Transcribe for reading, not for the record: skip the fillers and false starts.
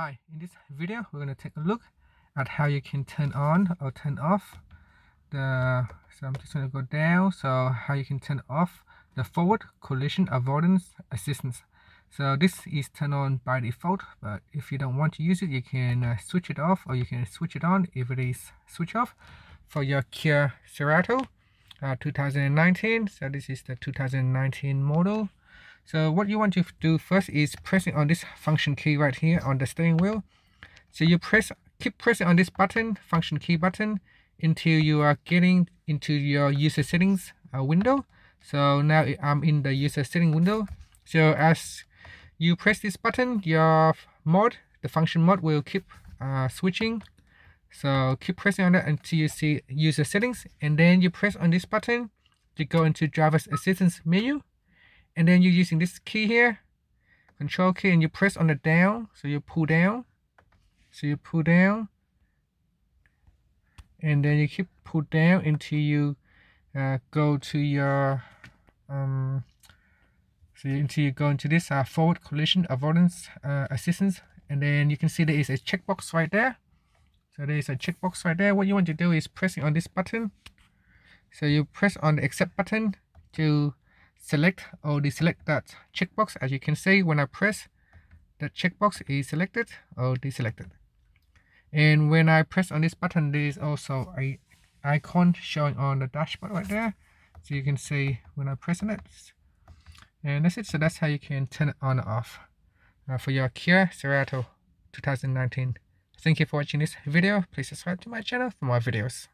Hi, in this video we're going to take a look at how you can turn on or turn off so I'm just going to go down, so how you can turn off the forward collision avoidance assistance. So this is turned on by default, but if you don't want to use it, you can switch it off, or you can switch it on if it is switch off for your Kia Cerato 2019. So this is the 2019 model. So what you want to do first is pressing on this function key right here on the steering wheel. So you keep pressing on this button, function key button, until you are getting into your user settings window. So now I'm in the user setting window. So as you press this button, your the function mode will keep switching. So keep pressing on that until you see user settings, and then you press on this button to go into driver's assistance menu. And then you're using this key here, control key, and you press on the down, so you pull down, and then you keep pull down until you go to your until you go into this forward collision avoidance assistance. And then you can see there is a checkbox right there. So there is a checkbox right there. What you want to do is pressing on this button. So you press on the accept button to select or deselect that checkbox. As you can see, when I press, that checkbox is selected or deselected. And when I press on this button, there is also a icon showing on the dashboard right there, so you can see when I press on it. And that's it. So that's how you can turn it on or off for your Kia Cerato 2019. Thank you for watching this video. Please subscribe to my channel for more videos.